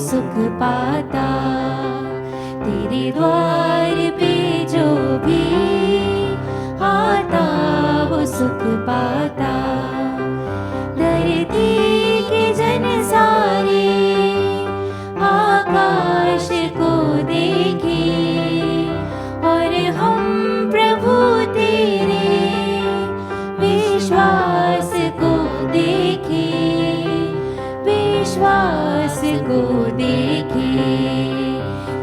सुख पाता। तेरे द्वार पे जो भी आता वो सुख पाता। धरती के जन सारे आकाश को देखे और हम प्रभु तेरे विश्वास को देखे, विश्वास को देखे।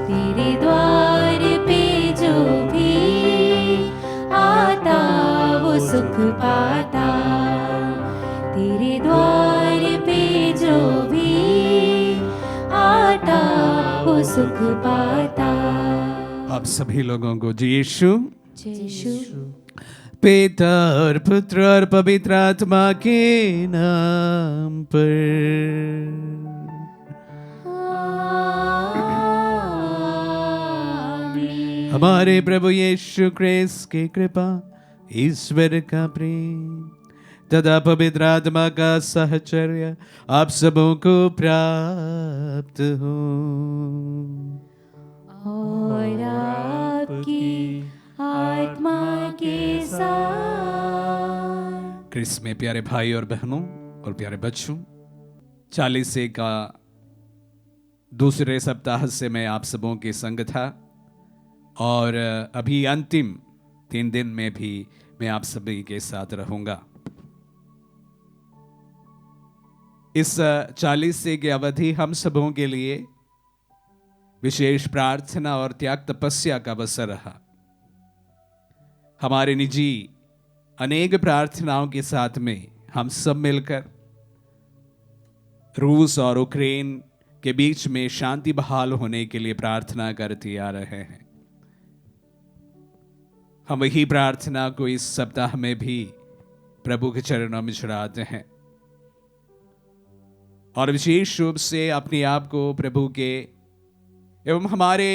तेरे द्वार पे जो भी आता वो सुख पाता। तेरे द्वार पे जो भी आता वो सुख पाता। आप सभी लोगों को जी यीशु यीशु पिता और पुत्र और पवित्र आत्मा के नाम पर। हमारे प्रभु यीशु क्रिस्त की कृपा, ईश्वर का प्रेम तथा पवित्र आत्मा का सहचर्य आप सबों को प्राप्त हो। और आपकी आत्मा के साथ। क्रिस्त में प्यारे भाई और बहनों और प्यारे बच्चों, 40 का दूसरे सप्ताह से मैं आप सबों के संग था और अभी अंतिम 3 दिन में भी मैं आप सभी के साथ रहूंगा। इस 40 की अवधि हम सबों के लिए विशेष प्रार्थना और त्याग तपस्या का अवसर रहा। हमारे निजी अनेक प्रार्थनाओं के साथ में हम सब मिलकर रूस और यूक्रेन के बीच में शांति बहाल होने के लिए प्रार्थना करते आ रहे हैं। हम वही प्रार्थना को इस सप्ताह में भी प्रभु के चरणों में चढ़ाते हैं और विशेष रूप से अपने आप को प्रभु के एवं हमारे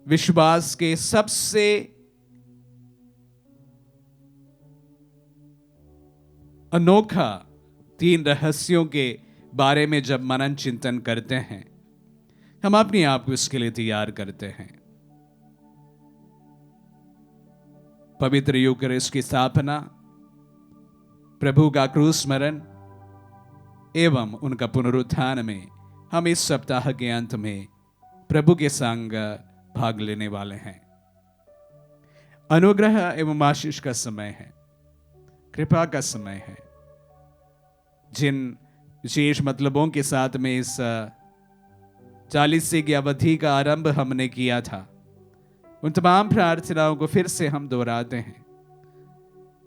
विश्वास के सबसे अनोखा 3 रहस्यों के बारे में जब मनन चिंतन करते हैं, हम अपने आप को इसके लिए तैयार करते हैं। पवित्र यूकरिस्ट की स्थापना, प्रभु का क्रूस स्मरण एवं उनका पुनरुत्थान में हम इस सप्ताह के अंत में प्रभु के संग भाग लेने वाले हैं। अनुग्रह एवं आशीष का समय है, कृपा का समय है। जिन विशेष मतलबों के साथ में इस 40 की अवधि का आरंभ हमने किया था, उन तमाम प्रार्थनाओं को फिर से हम दोहराते हैं।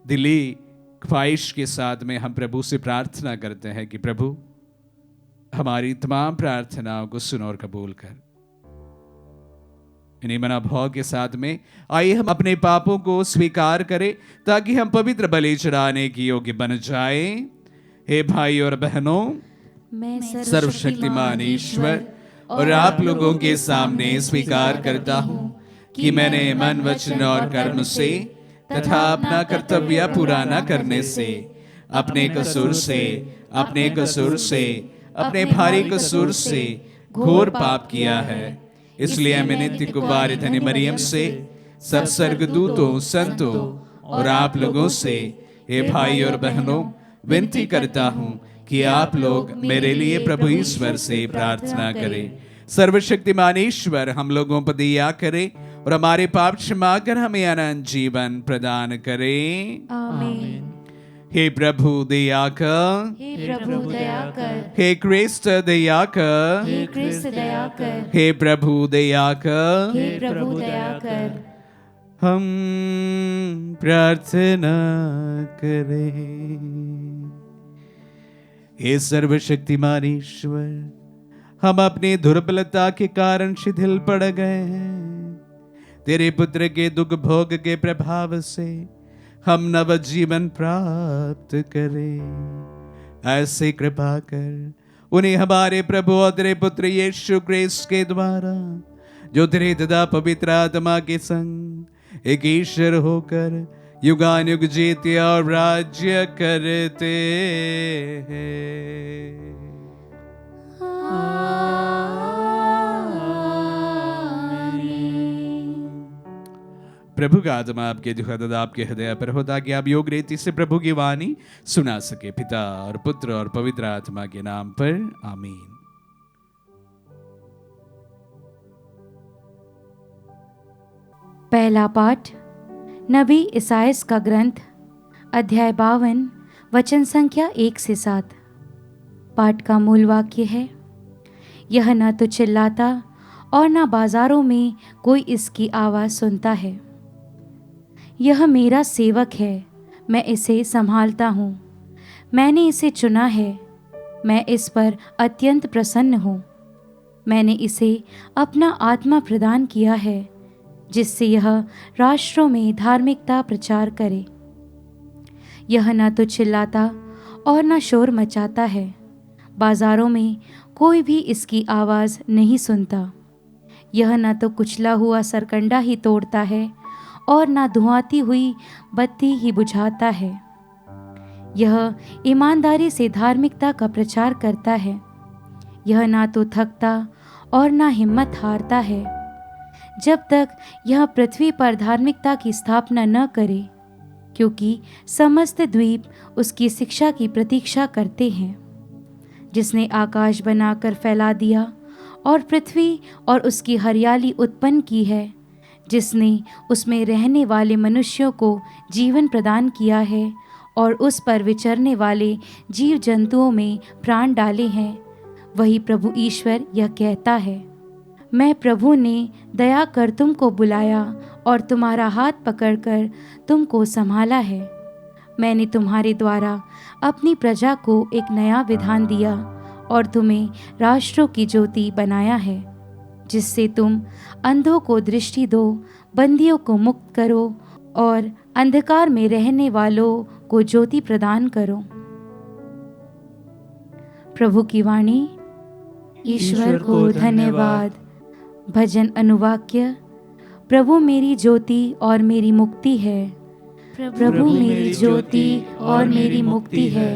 दिली ख्वाहिश के साथ में हम प्रभु से प्रार्थना करते हैं कि प्रभु हमारी तमाम प्रार्थनाओं को सुन और कबूल कर। इन्हीं मनोभाव के साथ में आइए हम अपने पापों को स्वीकार करें ताकि हम पवित्र बलि चढ़ाने की योग्य बन जाएं। हे भाई और बहनों, मैं सर्वशक्तिमान ईश्वर और आप लोगों के सामने स्वीकार करता हूं कि मैंने मन, वचन और कर्म से तथा अपना कर्तव्य पूरा न करने से, अपने कसूर से, अपने भारी कसूर से घोर पाप किया है। इसलिए मैं नित्य कुमारी धनी मरियम से, सब स्वर्गदूतों, संतों और आप लोगों से, हे भाई और बहनों, विनती करता हूं कि आप लोग मेरे लिए प्रभु ईश्वर से प्रार्थना करें। सर्वशक्तिमान ईश्वर हम लोगों पर दया करे और हमारे पाप क्षमा कर हमें अनंत जीवन प्रदान करें। आमीन। हे प्रभु दया कर, हे प्रभु दया कर, हे क्रिस्त दया कर, हे क्रिस्त दया कर, हे प्रभु दया कर। हे प्रभु दया कर। हम प्रार्थना करें। हे सर्वशक्तिमान ईश्वर, हम अपनी दुर्बलता के कारण शिथिल पड़ गए हैं। तेरे पुत्र के दुख भोग के प्रभाव से हम नव जीवन प्राप्त करें। ऐसे कृपा कर उन्हें हमारे प्रभु और तेरे पुत्र यीशु क्रिस्त के द्वारा, जो तेरे तथा पवित्र आत्मा के संग एक ईश्वर होकर युगानुयुग जीते और राज्य करते हैं। प्रभु का आत्मा आपके दुखद आपके हृदय पर हो, ताकि आप योग रीति से प्रभु की वाणी सुना सके। पिता और पुत्र और पवित्र आत्मा के नाम पर आमीन। पहला पाठ नबी इसायास का ग्रंथ, अध्याय 52, वचन संख्या 1 से 7। पाठ का मूल वाक्य है, यह न तो चिल्लाता और न बाजारों में कोई इसकी आवाज़ सुनता है। यह मेरा सेवक है, मैं इसे संभालता हूँ। मैंने इसे चुना है, मैं इस पर अत्यंत प्रसन्न हूँ। मैंने इसे अपना आत्मा प्रदान किया है, जिससे यह राष्ट्रों में धार्मिकता प्रचार करे। यह न तो चिल्लाता और न शोर मचाता है। बाजारों में कोई भी इसकी आवाज़ नहीं सुनता। यह न तो कुचला हुआ सरकंडा ही तोड़ता है और न धुआती हुई बत्ती ही बुझाता है। यह ईमानदारी से धार्मिकता का प्रचार करता है। यह ना तो थकता और ना हिम्मत हारता है, जब तक यह पृथ्वी पर धार्मिकता की स्थापना न करे, क्योंकि समस्त द्वीप उसकी शिक्षा की प्रतीक्षा करते हैं। जिसने आकाश बनाकर फैला दिया और पृथ्वी और उसकी हरियाली उत्पन्न की है, जिसने उसमें रहने वाले मनुष्यों को जीवन प्रदान किया है और उस पर विचरने वाले जीव जंतुओं में प्राण डाले हैं, वही प्रभु ईश्वर यह कहता है, मैं प्रभु ने दया कर तुमको बुलाया और तुम्हारा हाथ पकड़कर तुमको संभाला है। मैंने तुम्हारे द्वारा अपनी प्रजा को एक नया विधान दिया और तुम्हें राष्ट्रों की ज्योति बनाया है, जिससे तुम अंधों को दृष्टि दो, बंदियों को मुक्त करो और अंधकार में रहने वालों को ज्योति प्रदान करो। प्रभु की वाणी। ईश्वर को धन्यवाद। भजन अनुवाक्य। प्रभु मेरी ज्योति और मेरी मुक्ति है। प्रभु मेरी ज्योति और मेरी मुक्ति है।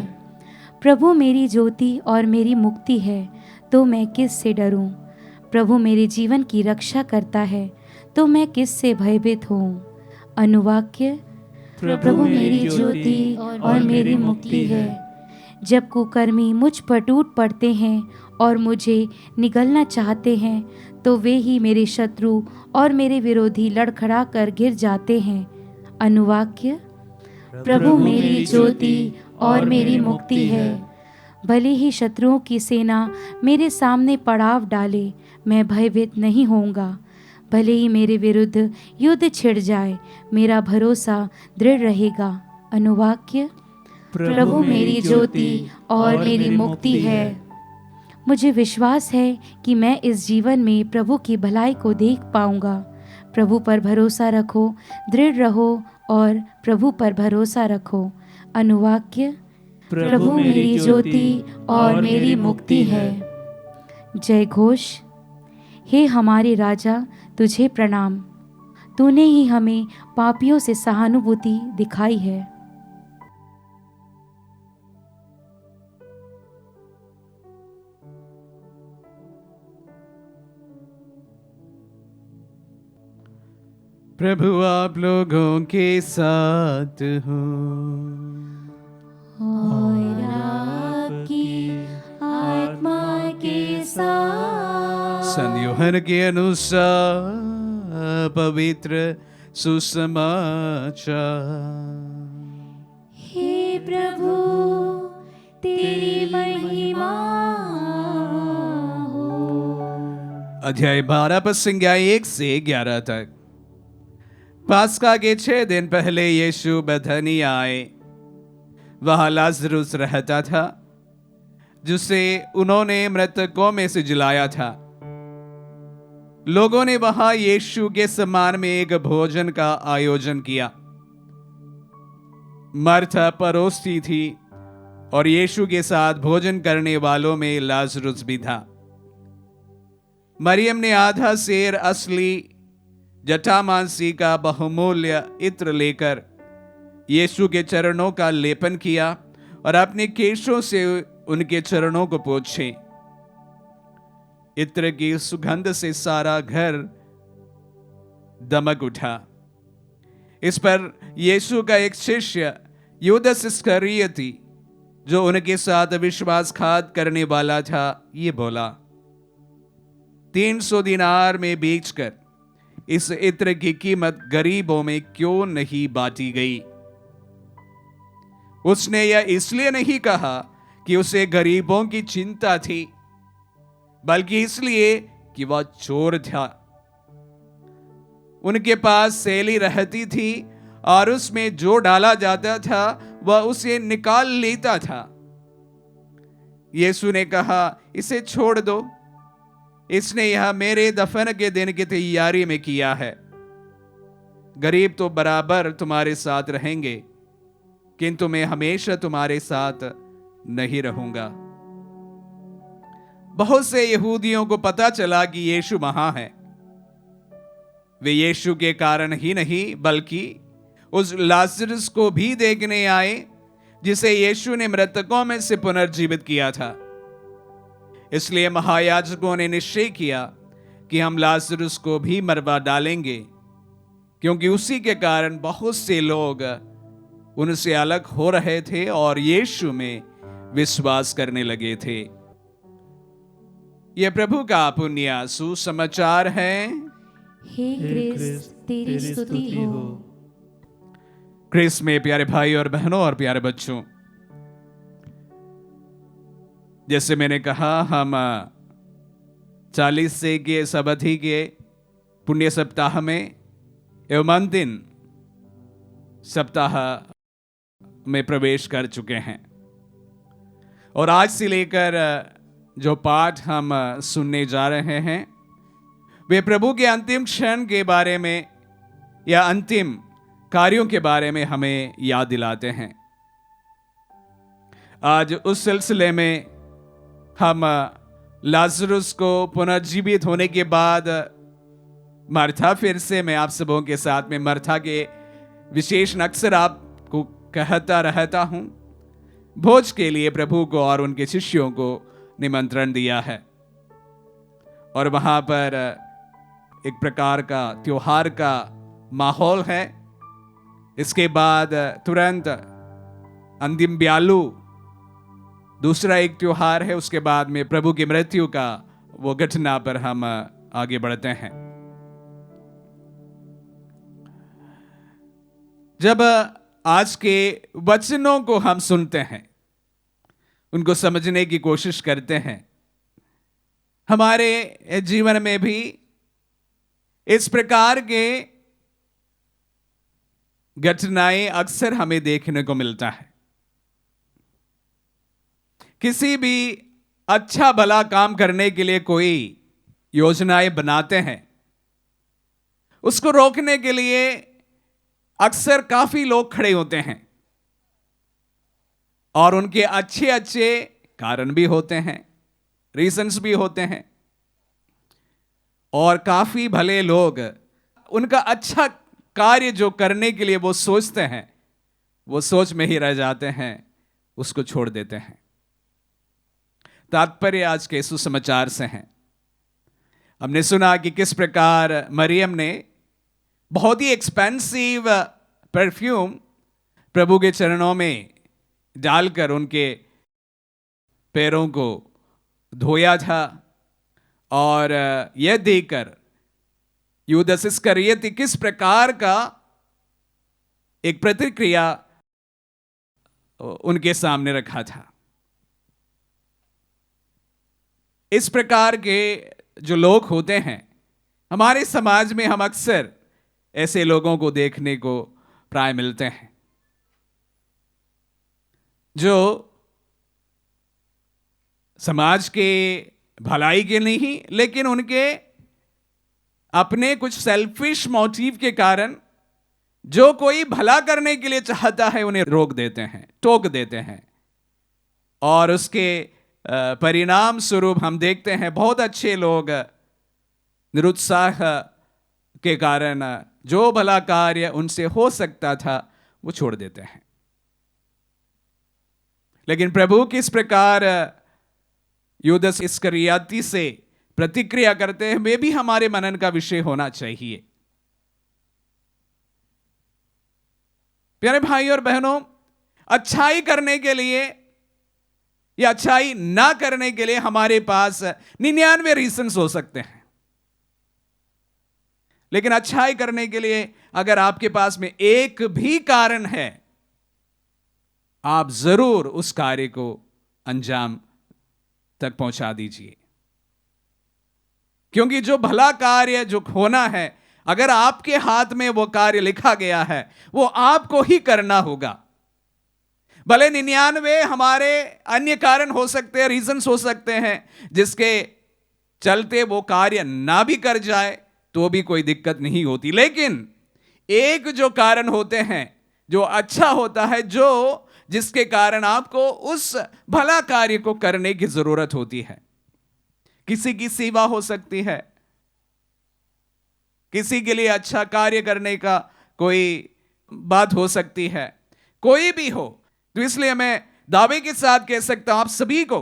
प्रभु मेरी ज्योति और मेरी मुक्ति है, तो मैं किस से डरूं? प्रभु मेरे जीवन की रक्षा करता है, तो मैं किस से भयभीत हूँ? अनुवाक्य। प्रभु मेरी ज्योति और मेरी मुक्ति है। जब कुकर्मी मुझ पर टूट पड़ते हैं और मुझे निगलना चाहते हैं, तो वे ही मेरे शत्रु और मेरे विरोधी लड़खड़ा कर गिर जाते हैं। अनुवाक्य। प्रभु मेरी ज्योति और मेरी मुक्ति है। भले ही शत्रुओं की सेना मेरे सामने पड़ाव डाले, मैं भयभीत नहीं होऊंगा। भले ही मेरे विरुद्ध युद्ध छिड़ जाए, मेरा भरोसा दृढ़ रहेगा। अनुवाक्य। प्रभु मेरी ज्योति और मेरी मुक्ति है। मुझे विश्वास है कि मैं इस जीवन में प्रभु की भलाई को देख पाऊंगा। प्रभु पर भरोसा रखो, दृढ़ रहो और प्रभु पर भरोसा रखो। अनुवाक्य। प्रभु मेरी ज्योति और मेरी मुक्ति है। जय घोष। हे हमारे राजा, तुझे प्रणाम। तूने ही हमें पापियों से सहानुभूति दिखाई है। प्रभु आप लोगों के साथ हो और आपकी आत्मा के साथ। संत यूहन्ना के अनुसार पवित्र सुसमाचार। हे प्रभु, तेरी महिमा हो। अध्याय 12 पद संज्ञा 1 से 11 तक। पास्का के 6 दिन पहले यीशु बेथनी आए। वहां लाजरुस रहता था, जिसे उन्होंने मृतकों में से जिलाया था। लोगों ने वहां यीशु के सम्मान में एक भोजन का आयोजन किया। मार्था परोसती थी और यीशु के साथ भोजन करने वालों में लाजरुस भी था। मरियम ने आधा सेर असली जटामांसी का बहुमूल्य इत्र लेकर यीशु के चरणों का लेपन किया और अपने केशों से उनके चरणों को पोंछे। इत्र की सुगंध से सारा घर दमक उठा। इस पर यीशु का एक शिष्य यूदस इस्करियोती, जो उनके साथ विश्वासघात करने वाला था, ये बोला, 300 दिनार में बेचकर इस इत्र की कीमत गरीबों में क्यों नहीं बांटी गई? उसने यह इसलिए नहीं कहा कि उसे गरीबों की चिंता थी, बल्कि इसलिए कि वह चोर था। उनके पास सेली रहती थी और उसमें जो डाला जाता था वह उसे निकाल लेता था। यीशु ने कहा, इसे छोड़ दो, इसने यह मेरे दफन के दिन की तैयारी में किया है। गरीब तो बराबर तुम्हारे साथ रहेंगे, किंतु मैं हमेशा तुम्हारे साथ नहीं रहूंगा। बहुत से यहूदियों को पता चला कि यीशु वहां है। वे यीशु के कारण ही नहीं बल्कि उस लाजरस को भी देखने आए जिसे यीशु ने मृतकों में से पुनर्जीवित किया था। इसलिए महायाजकों ने निश्चय किया कि हम लाजरस को भी मरवा डालेंगे, क्योंकि उसी के कारण बहुत से लोग उनसे अलग हो रहे थे और यीशु में विश्वास करने लगे थे। यह प्रभु का पुण्य सुसमाचार है। हे क्रिस्त, तेरी स्तुति हो। क्रिस्त में प्यारे भाई और बहनों और प्यारे बच्चों, जैसे मैंने कहा, हम 40 से के इस अवधि के पुण्य सप्ताह में एवं अंतिम सप्ताह में प्रवेश कर चुके हैं। और आज से लेकर जो पाठ हम सुनने जा रहे हैं वे प्रभु के अंतिम क्षण के बारे में या अंतिम कार्यों के बारे में हमें याद दिलाते हैं। आज उस सिलसिले में हम लाजरुस को पुनर्जीवित होने के बाद मर्था, फिर से मैं आप सबों के साथ में मर्था के विशेष अक्सर आपको कहता रहता हूं, भोज के लिए प्रभु को और उनके शिष्यों को निमंत्रण दिया है और वहां पर एक प्रकार का त्योहार का माहौल है। इसके बाद तुरंत अंतिम ब्यालू दूसरा एक त्योहार है। उसके बाद में प्रभु की मृत्यु का वो घटना पर हम आगे बढ़ते हैं। जब आज के वचनों को हम सुनते हैं, उनको समझने की कोशिश करते हैं, हमारे जीवन में भी इस प्रकार के घटनाएं अक्सर हमें देखने को मिलता है। किसी भी अच्छा भला काम करने के लिए कोई योजनाएं बनाते हैं, उसको रोकने के लिए अक्सर काफी लोग खड़े होते हैं और उनके अच्छे अच्छे कारण भी होते हैं, रीजंस भी होते हैं, और काफी भले लोग उनका अच्छा कार्य जो करने के लिए वो सोचते हैं, वो सोच में ही रह जाते हैं, उसको छोड़ देते हैं। तात्पर्य आज के सुसमाचार से है। हमने सुना कि किस प्रकार मरियम ने बहुत ही एक्सपेंसिव परफ्यूम प्रभु के चरणों में डालकर उनके पैरों को धोया था, और यह देखकर यूदस इस्करियोती किस प्रकार का एक प्रतिक्रिया उनके सामने रखा था। इस प्रकार के जो लोग होते हैं हमारे समाज में, हम अक्सर ऐसे लोगों को देखने को प्राय मिलते हैं जो समाज के भलाई के नहीं, लेकिन उनके अपने कुछ सेल्फिश मोटिव के कारण जो कोई भला करने के लिए चाहता है उन्हें रोक देते हैं, टोक देते हैं, और उसके परिणाम स्वरूप हम देखते हैं बहुत अच्छे लोग निरुत्साह के कारण जो भला कार्य उनसे हो सकता था वो छोड़ देते हैं। लेकिन प्रभु किस प्रकार यूदस इस्करियोती से प्रतिक्रिया करते हैं, वे भी हमारे मनन का विषय होना चाहिए। प्यारे भाई और बहनों, अच्छाई करने के लिए या अच्छाई ना करने के लिए हमारे पास 99 रीजंस हो सकते हैं, लेकिन अच्छाई करने के लिए अगर आपके पास में एक भी कारण है, आप जरूर उस कार्य को अंजाम तक पहुंचा दीजिए। क्योंकि जो भला कार्य जो होना है, अगर आपके हाथ में वो कार्य लिखा गया है, वो आपको ही करना होगा। भले 99 हमारे अन्य कारण हो सकते हैं, रीजंस हो सकते हैं, जिसके चलते वो कार्य ना भी कर जाए तो भी कोई दिक्कत नहीं होती, लेकिन एक जो कारण होते हैं जो अच्छा होता है, जो जिसके कारण आपको उस भला कार्य को करने की जरूरत होती है। किसी की सेवा हो सकती है, किसी के लिए अच्छा कार्य करने का कोई बात हो सकती है, कोई भी हो। तो इसलिए मैं दावे के साथ कह सकता हूं आप सभी को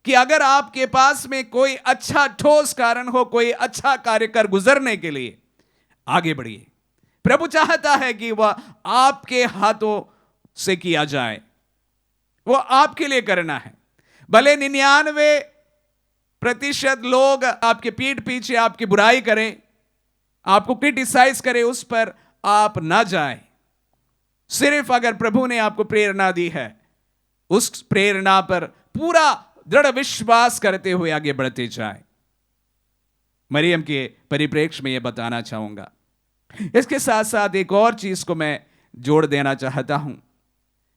कि अगर आपके पास में कोई अच्छा ठोस कारण हो, कोई अच्छा कार्य कर गुजरने के लिए, आगे बढ़िए। प्रभु चाहता है कि वह आपके हाथों से किया जाए, वो आपके लिए करना है। भले 99% लोग आपके पीठ पीछे आपकी बुराई करें, आपको क्रिटिसाइज करें, उस पर आप ना जाएं। सिर्फ अगर प्रभु ने आपको प्रेरणा दी है, उस प्रेरणा पर पूरा दृढ़ विश्वास करते हुए आगे बढ़ते जाएं। मरियम के परिप्रेक्ष्य में यह बताना चाहूंगा। इसके साथ साथ एक और चीज को मैं जोड़ देना चाहता हूं।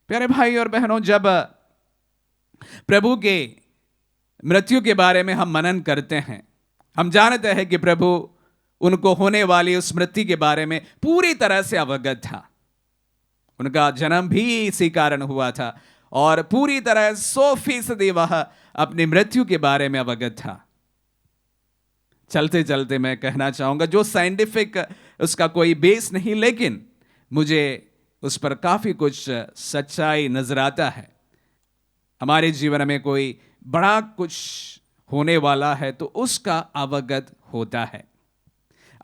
प्यारे भाई और बहनों, जब प्रभु के मृत्यु के बारे में हम मनन करते हैं, हम जानते हैं कि प्रभु उनको होने वाली उस मृत्यु के बारे में पूरी तरह से अवगत था। उनका जन्म भी इसी कारण हुआ था और पूरी तरह 100% वह अपनी मृत्यु के बारे में अवगत था। चलते चलते मैं कहना चाहूंगा, जो साइंटिफिक उसका कोई बेस नहीं, लेकिन मुझे उस पर काफी कुछ सच्चाई नजर आता है। हमारे जीवन में कोई बड़ा कुछ होने वाला है तो उसका अवगत होता है।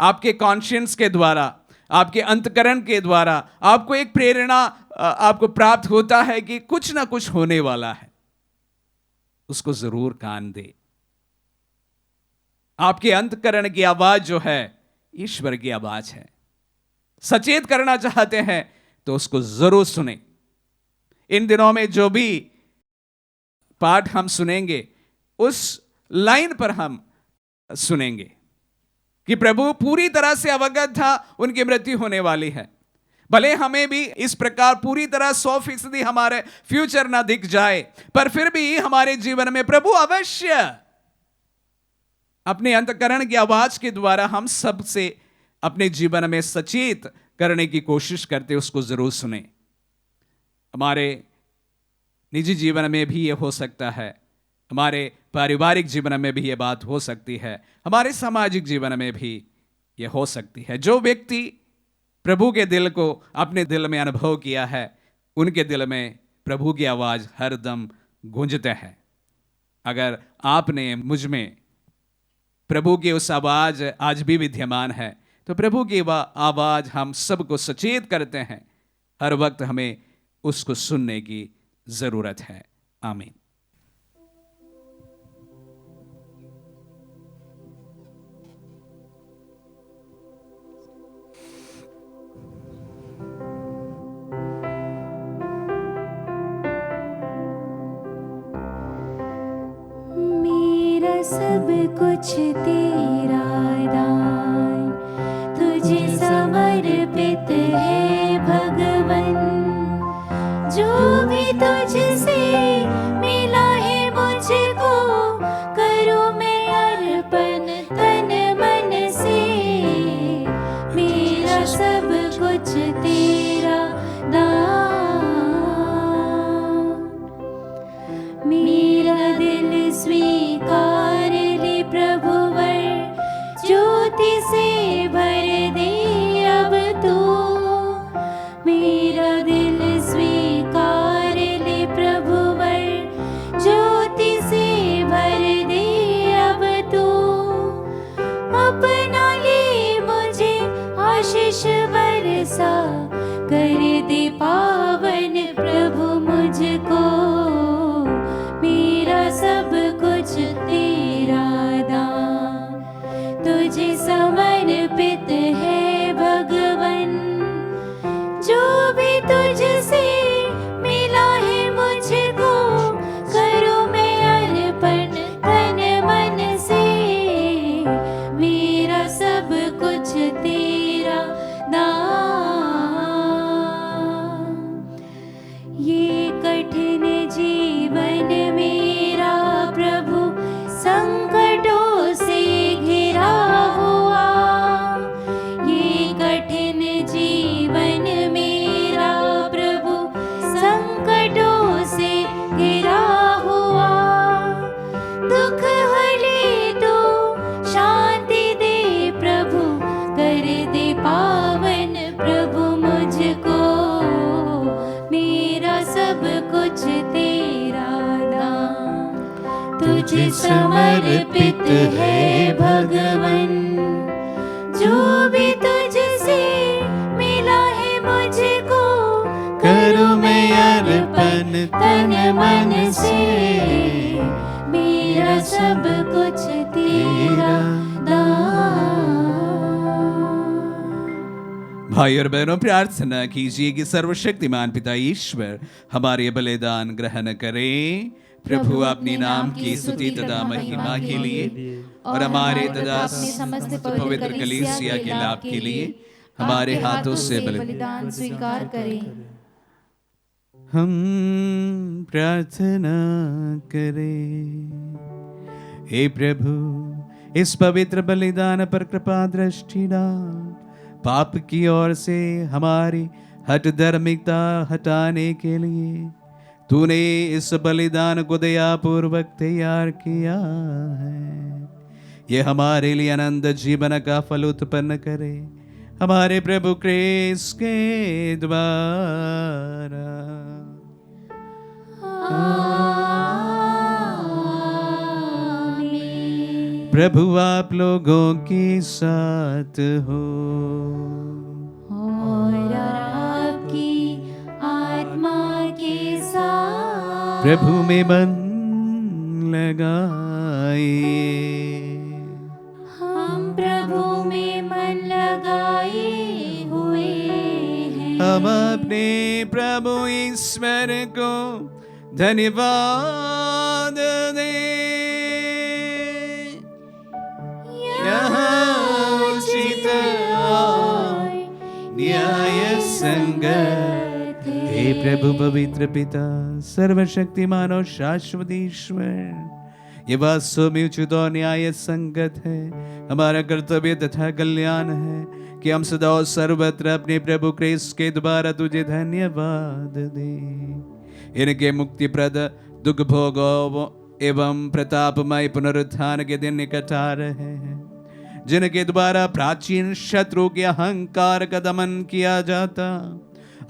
आपके कॉन्शियंस के द्वारा, आपके अंतकरण के द्वारा आपको एक प्रेरणा आपको प्राप्त होता है कि कुछ ना कुछ होने वाला है, उसको जरूर कान दे। आपके अंतकरण की आवाज जो है ईश्वर की आवाज है। सचेत करना चाहते हैं तो उसको जरूर सुने। इन दिनों में जो भी पाठ हम सुनेंगे, उस लाइन पर हम सुनेंगे कि प्रभु पूरी तरह से अवगत था उनकी मृत्यु होने वाली है। भले हमें भी इस प्रकार पूरी तरह 100% हमारे फ्यूचर ना दिख जाए, पर फिर भी हमारे जीवन में प्रभु अवश्य अपने अंतकरण की आवाज के द्वारा हम सबसे अपने जीवन में सचेत करने की कोशिश करते, उसको जरूर सुने। हमारे निजी जीवन में भी यह हो सकता है, हमारे पारिवारिक जीवन में भी यह बात हो सकती है, हमारे सामाजिक जीवन में भी यह हो सकती है। जो व्यक्ति प्रभु के दिल को अपने दिल में अनुभव किया है, उनके दिल में प्रभु की आवाज हर दम गूंजते हैं। अगर आपने मुझ में प्रभु की उस आवाज आज भी विद्यमान है, तो प्रभु की वह आवाज हम सबको सचेत करते हैं। हर वक्त हमें उसको सुनने की जरूरत है। आमीन। मेरा सब कुछ तेरा दान तुझे समर्पित है भगवन। जो भी तुझसे मिला है मुझको, करूं मैं अर्पण तन मन से। मेरा सब कुछ तेरा दान, मेरा दिल स्वीकार ले प्रभुवर। मेरा सब कुछ तेरा दान। ये कठिन जीवन मेरा प्रभु संकटों से घिरा हुआ, ये कठिन जीवन मेरा प्रभु संकटों से घिरा हुआ। दुख हले तो शांति दे प्रभु, कर दे पावन प्रभु मुझको, मेरा सब कुछ तेरा दान। तुझे समर्पित है भगवन, जो भी तुझसे मिला है मुझको, करूं मैं अर्पण तन मन से, मेरा सब कुछ तेरा दान। भाई और बहनों, प्रार्थना कीजिए कि सर्वशक्तिमान पिता ईश्वर हमारे बलिदान ग्रहण करें। प्रभु अपने नाम की स्तुति तथा महिमा के लिए और हमारे तथा समस्त पवित्र कलीसिया के लाभ के लिए हमारे हाथों से बलिदान स्वीकार करें। हम प्रार्थना करें। हे प्रभु, इस पवित्र बलिदान पर कृपा दृष्टि डाल। पाप की ओर से हमारी हठ धार्मिकता हटाने के लिए तूने इस बलिदान को दयापूर्वक तैयार किया है। ये हमारे लिए अनंत जीवन का फल उत्पन्न करे, हमारे प्रभु क्रिस्त के द्वारा। आमीन। प्रभु आप लोगों के साथ हो और आपकी आत्मा के साथ। प्रभु में मन लगाइए। हम प्रभु में मन लगाए हुए हैं। हम अपने प्रभु ईश्वर को धन्यवाद दें। यहाँ उचित और न्याय संगत है। हे प्रभु पवित्र पिता, सर्वशक्तिमान और शाश्वत ईश्वर, ये वास्तव में उचित और न्याय संगत है। हमारा कर्तव्य तथा कल्याण है कि हम सदा और सर्वत्र अपने प्रभु क्रिस्त के द्वारा तुझे धन्यवाद दें। इनके मुक्तिप्रद दुख भोगों एवं प्रतापमय पुनरुत्थान के दिन निकट आ रहे हैं, जिनके द्वारा प्राचीन शत्रु के अहंकार का दमन किया जाता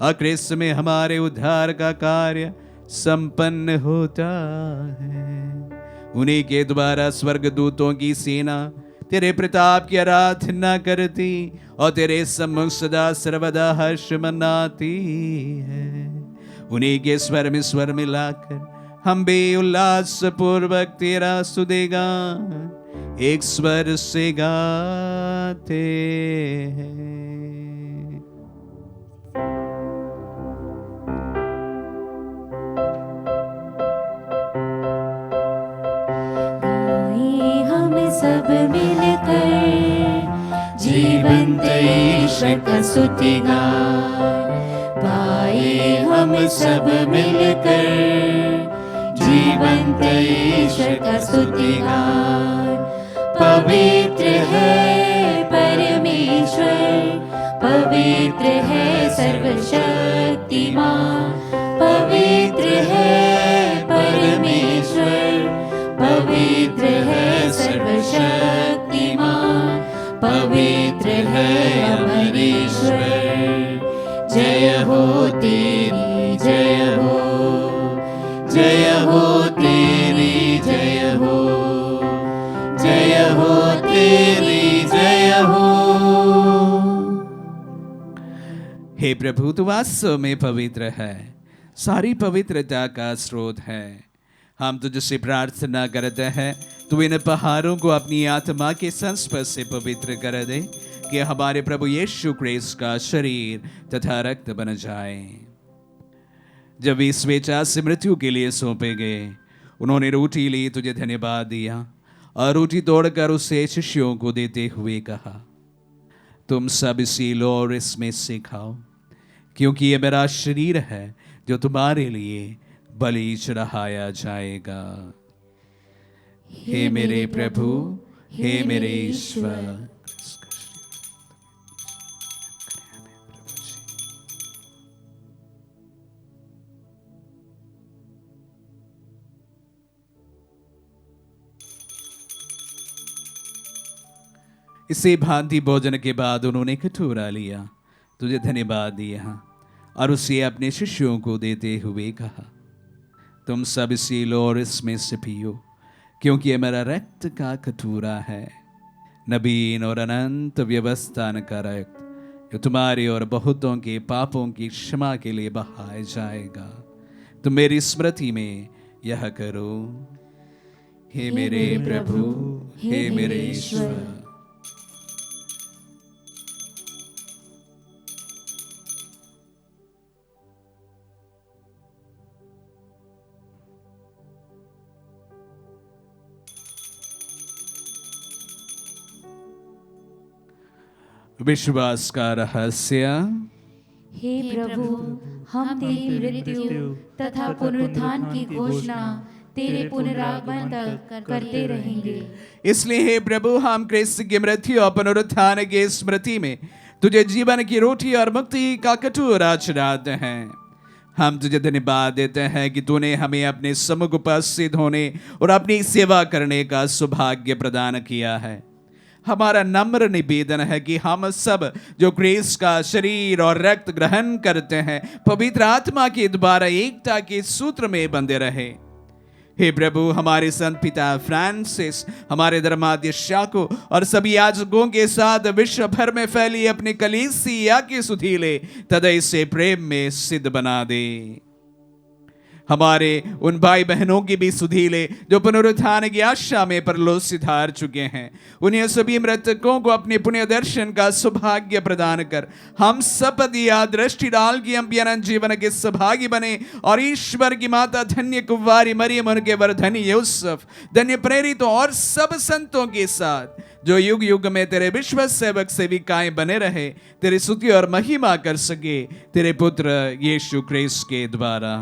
और क्रिस्त में हमारे उद्धार का कार्य संपन्न होता है। उन्हीं के द्वारा स्वर्गदूतों की सेना तेरे प्रताप की आराधना करती और तेरे सम्मुख सदा सर्वदा हर्ष मनाती है। उन्हीं के स्वर में स्वर मिलाकर हम बे उल्लास पूर्वक तेरा स्तुतिगान एक स्वर से गाते हैं। हम सब मिलकर जीवंत ईश्वर का स्तुतिगान गाए। हम सब मिलकर जीवंत ईश्वर का स्तुतिगान। पवित्र है परमेश्वर, पवित्र है सर्वशक्तिमान, पवित्र है परमेश्वर, पवित्र है सर्वशक्तिमान, पवित्र है अमरीश्वर। जय हो तेरी जय हो, जय हो तेरी जय हो, जय हो तेरी जय हो। हे प्रभु, तू वास्तव में पवित्र है, सारी पवित्रता का स्रोत है। हम तुझसे प्रार्थना करते हैं, तू इन पहाड़ों को अपनी आत्मा के संस्पर्श से पवित्र कर दे, कि हमारे प्रभु यीशु क्रिस्त का शरीर तथा रक्त बन जाए। जब वे स्वेच्छा से मृत्यु के लिए सौंपे गए, उन्होंने रोटी ली, तुझे धन्यवाद दिया और रोटी तोड़कर उसे शिष्यों को देते हुए कहा, तुम सब इसी लो और इसमें से खाओ, क्योंकि ये मेरा शरीर है जो तुम्हारे लिए बलि चढ़ाया जाएगा। हे मेरे प्रभु, हे मेरे ईश्वर। इसे भांति भोजन के बाद उन्होंने कटोरा लिया, तुझे धन्यवाद दिया और उसे अपने शिष्यों को देते हुए कहा, तुम सब इसे लो और इसमें से पियो, क्योंकि यह मेरा रक्त का कटोरा है, नवीन और अनंत व्यवस्था का रक्त, जो तुम्हारे और बहुतों के पापों की क्षमा के लिए बहाया जाएगा। तुम मेरी स्मृति में यह करो। हे मेरे प्रभु, हे मेरे ईश्वर। विश्वास का रहस्य। हे प्रभु, हम तेरी मृत्यु तथा पुनरुत्थान की घोषणा तेरे पुनरागमन तक करते रहेंगे। इसलिए हे प्रभु, हम क्रिस्त की मृत्यु और पुनरुत्थान की स्मृति में तुझे जीवन की रोटी और मुक्ति का कटोरा चढ़ाते हैं। हम तुझे धन्यवाद देते हैं कि तूने हमें अपने सम्मुख उपस्थित होने और अपनी सेवा करने का सौभाग्य प्रदान किया है। हमारा नम्र निवेदन है कि हम सब जो क्रिस्त का शरीर और रक्त ग्रहण करते हैं, पवित्र आत्मा के द्वारा एकता के सूत्र में बंधे रहे। हे प्रभु, हमारे संत पिता फ्रांसिस, हमारे धर्माध्यक्ष याकूब और सभी याजकों के साथ विश्व भर में फैली अपनी कलीसिया के सुधीले तदय से प्रेम में सिद्ध बना दे। हमारे उन भाई बहनों की भी सुधीले जो पुनरुत्थान की आशा में परलोक सिधार चुके हैं, उन्हें सभी मृतकों को अपने पुण्य दर्शन का सौभाग्य प्रदान कर हम सब पर दिया दृष्टि डाल की हम अनंत जीवन के सौभागी बने और ईश्वर की माता धन्य कुंवारी मरियम, उनके वर धन्य यूसुफ, धन्य प्रेरित और सब संतों के साथ जो युग युग में तेरे विश्व सेवक सेविकाएं बने रहे, तेरी स्तुति और महिमा कर सके तेरे पुत्र यीशु क्रिस्त के द्वारा।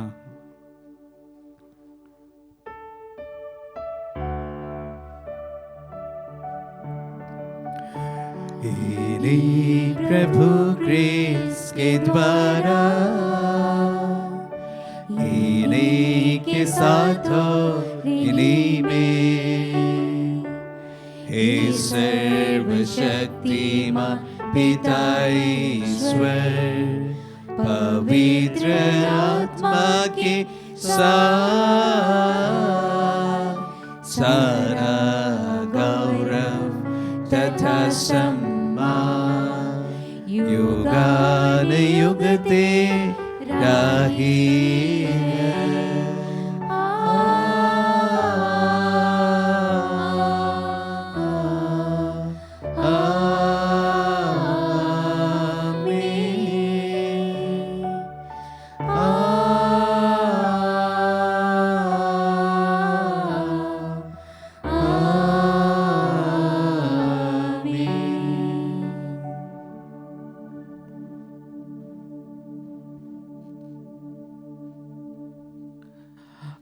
प्रभु क्रिस्त के द्वारा, इन्हीं के साथ हो इन्हीं में, हे सर्वशक्तिमान पिता ईश्वर, पवित्र आत्मा के साथ सारा गौरव तथा युगान युग तेरा ही है।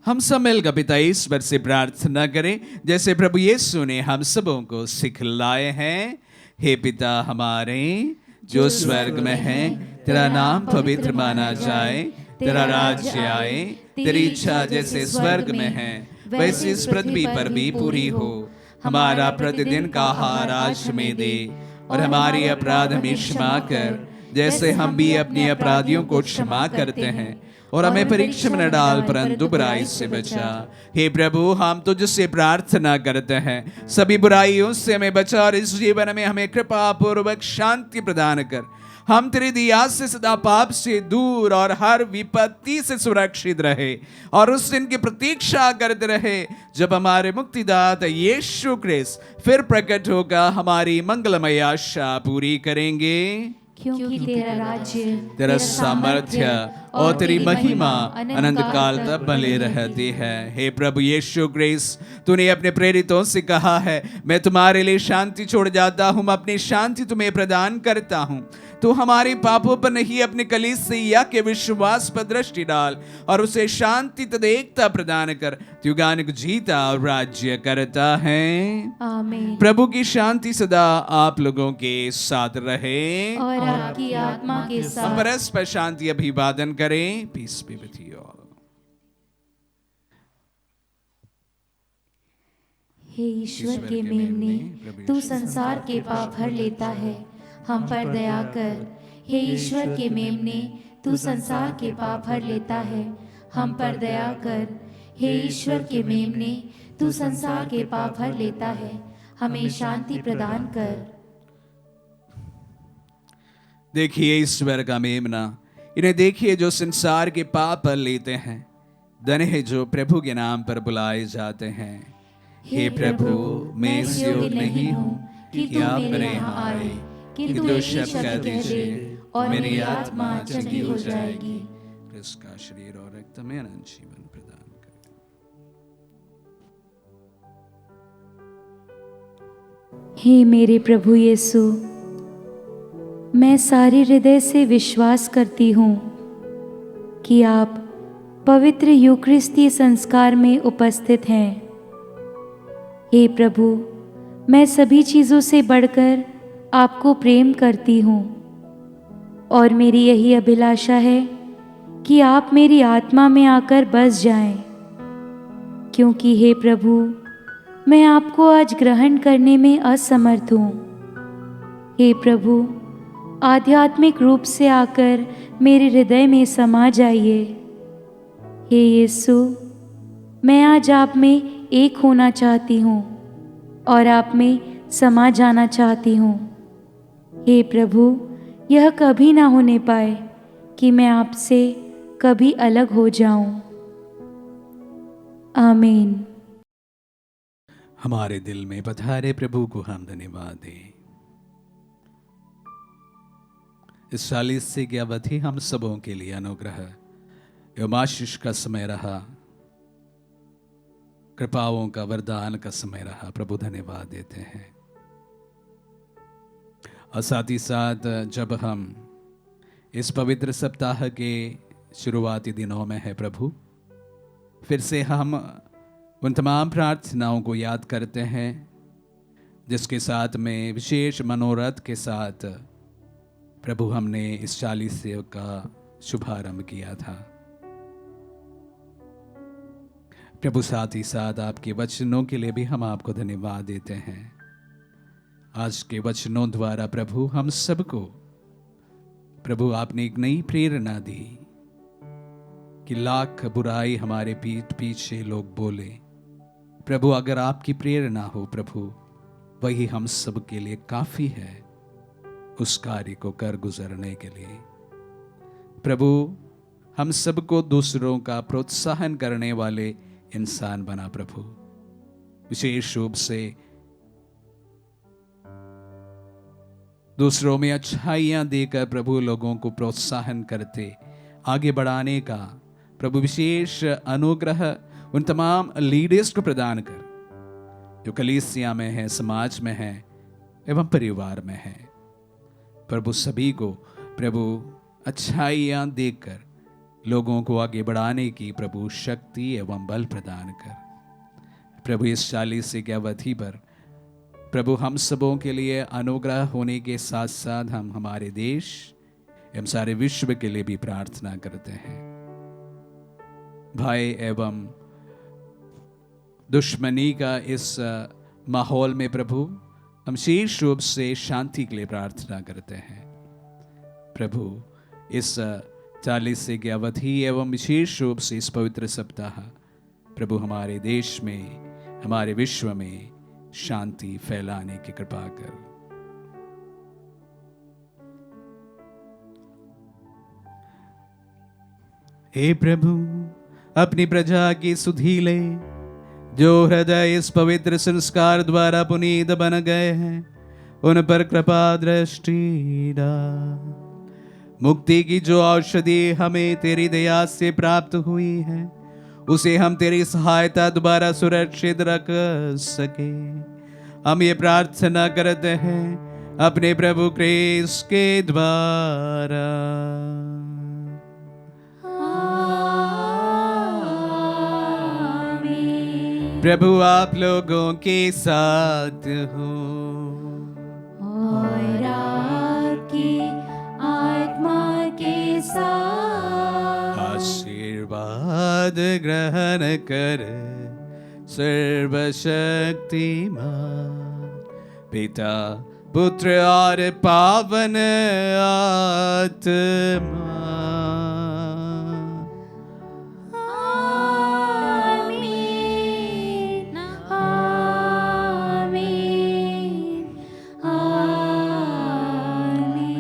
हम सब मिलकर पिता ईश्वर से प्रार्थना करें जैसे प्रभु यीशु ने हम सबों को सिखलाए हैं। हे पिता हमारे जो स्वर्ग में है, तेरा नाम पवित्र माना जाए, तेरा राज्य आए, तेरी इच्छा जैसे स्वर्ग में है वैसे इस पृथ्वी पर भी पूरी हो। हमारा प्रतिदिन का आहार आज हमें दे और हमारी अपराध हमें क्षमा कर जैसे हम भी अपने अपराधियों को क्षमा करते हैं, और हमें परीक्षा में न डाल परंतु बुराई से बचा। हे प्रभु, हम तुझसे प्रार्थना करते हैं सभी बुराइयों से हमें बचा और इस जीवन में हमें कृपा पूर्वक शांति प्रदान कर। हम तेरी दया से सदा पाप से दूर और हर विपत्ति से सुरक्षित रहे और उस दिन की प्रतीक्षा करते रहे जब हमारे मुक्तिदाता यीशु क्रिस्त फिर प्रकट होगा हमारी मंगलमय आशा पूरी करेंगे। क्योंकि तेरा राज्य, तेरा सामर्थ्य और तेरी महिमा अनंत काल तक बने रहती है। हे प्रभु यीशु क्रिस्त, तूने अपने प्रेरितों से कहा है, मैं तुम्हारे लिए शांति छोड़ जाता हूँ, मैं अपनी शांति तुम्हें प्रदान करता हूँ। तू हमारे पापों पर नहीं, अपने कलीसिया के विश्वास पर दृष्टि डाल और उसे शांति तथा एकता प्रदान कर। तू युगानुग जीता और राज्य करता है। आमीन। प्रभु की शांति सदा आप लोगों के साथ रहे और आपकी आत्मा के हम साथ। परस्पर शांति अभिवादन करें। Peace be with you all. हे ईश्वर के मेमने, तू संसार के पाप हर लेता है, हम पर दया कर। हे ईश्वर के मेमने, तू संसार के पाप हर लेता है, हम पर दया कर। हे ईश्वर के मेमने, तू संसार के पाप हर लेता है, हमें शांति प्रदान कर। देखिए ईश्वर का मेमना, इन्हें देखिए जो संसार के पाप पर लेते हैं। धन्य है जो प्रभु के नाम पर बुलाए जाते हैं। हे प्रभु, मैं इस योग्य नहीं हूँ कि आप मेरे यहाँ आए, किंतु शब्द कह दीजिए और मेरी आत्मा चंगी हो जाएगी। इसका शरीर और रक्त में अनंत जीवन प्रदान करें। हे मेरे प्रभु यीशु, मैं सारे हृदय से विश्वास करती हूँ कि आप पवित्र यूकरिस्ती संस्कार में उपस्थित हैं। हे प्रभु, मैं सभी चीज़ों से बढ़कर आपको प्रेम करती हूँ और मेरी यही अभिलाषा है कि आप मेरी आत्मा में आकर बस जाएं, क्योंकि हे प्रभु, मैं आपको आज ग्रहण करने में असमर्थ हूँ। हे प्रभु, आध्यात्मिक रूप से आकर मेरे हृदय में समा जाइए। हे यीशु, मैं आज आप में एक होना चाहती हूँ और आप में समा जाना चाहती हूँ। हे प्रभु, यह कभी ना होने पाए कि मैं आपसे कभी अलग हो जाऊं। आमीन। हमारे दिल में पधारे प्रभु को हम धन्यवाद दें। इस 40 की अवधि हम सबों के लिए अनुग्रह एवं आशीष का समय रहा, कृपाओं का वरदान का समय रहा। प्रभु धन्यवाद देते हैं। और साथ ही साथ जब हम इस पवित्र सप्ताह के शुरुआती दिनों में है प्रभु, फिर से हम उन तमाम प्रार्थनाओं को याद करते हैं जिसके साथ में विशेष मनोरथ के साथ प्रभु हमने इस 40 का शुभारंभ किया था। प्रभु साथ ही साथ आपके वचनों के लिए भी हम आपको धन्यवाद देते हैं। आज के वचनों द्वारा प्रभु हम सबको, प्रभु आपने एक नई प्रेरणा दी कि लाख बुराई हमारे पीठ पीछे लोग बोले, प्रभु अगर आपकी प्रेरणा हो प्रभु, वही हम सब के लिए काफी है उस कार्य को कर गुजरने के लिए। प्रभु हम सबको दूसरों का प्रोत्साहन करने वाले इंसान बना प्रभु। विशेष रूप से दूसरों में अच्छाइयां देकर प्रभु लोगों को प्रोत्साहन करते आगे बढ़ाने का प्रभु विशेष अनुग्रह उन तमाम लीडर्स को प्रदान कर जो कलीसिया में है, समाज में है एवं परिवार में है। प्रभु सभी को प्रभु अच्छाइयां देकर लोगों को आगे बढ़ाने की प्रभु शक्ति एवं बल प्रदान कर। प्रभु इस 40 की अवधि पर प्रभु हम सबों के लिए अनुग्रह होने के साथ साथ हम हमारे देश एवं सारे विश्व के लिए भी प्रार्थना करते हैं। भय एवं दुश्मनी का इस माहौल में प्रभु हम विशेष रूप से शांति के लिए प्रार्थना करते हैं। प्रभु इस 40 की अवधि एवं विशेष रूप से इस पवित्र सप्ताह प्रभु हमारे देश में, हमारे विश्व में शांति फैलाने की कृपा कर। हे प्रभु, अपनी प्रजा की सुधि ले जो हृदय इस पवित्र संस्कार द्वारा पुनीत बन गए हैं, उन पर कृपा दृष्टि डाल। मुक्ति की जो औषधि हमें तेरी दया से प्राप्त हुई है, उसे हम तेरी सहायता द्वारा सुरक्षित रख सके। हम ये प्रार्थना करते हैं अपने प्रभु क्रिस्त के द्वारा। प्रभु आप लोगों के साथ हो और आपकी आत्मा के साथ। आशीर्वाद ग्रहण कर सर्वशक्तिमान पिता पुत्र और पावन आत्मा।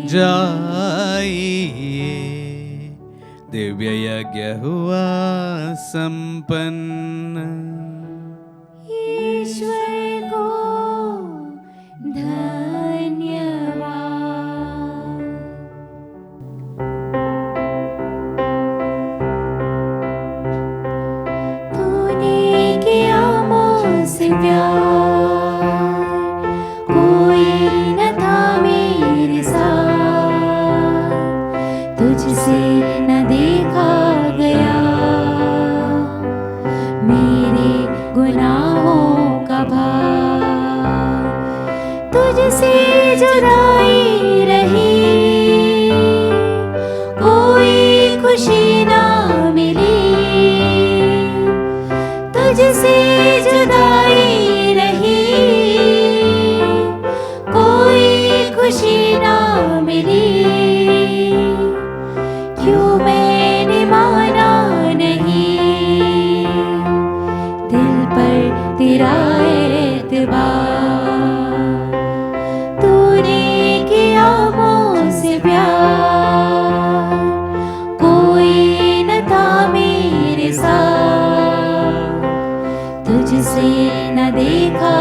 जाइए, दिव्य यज्ञ हुआ संपन्न। ईश्वर को धन्यवाद। तूने किया मुझसे प्यार, कोई न था मेरे साथ, तुझसे न देखा गया मेरे गुनाहों का भार। तुझसे जुदाई रही, कोई खुशी ना मिली। तुझसे जुदाई रही, कोई खुशी ना मिली। क्यों मैंने माना नहीं दिल पर तेरा एतबार। तूने किया मुझसे प्यार, कोई न था मेरे साथ, तुझसे न देखा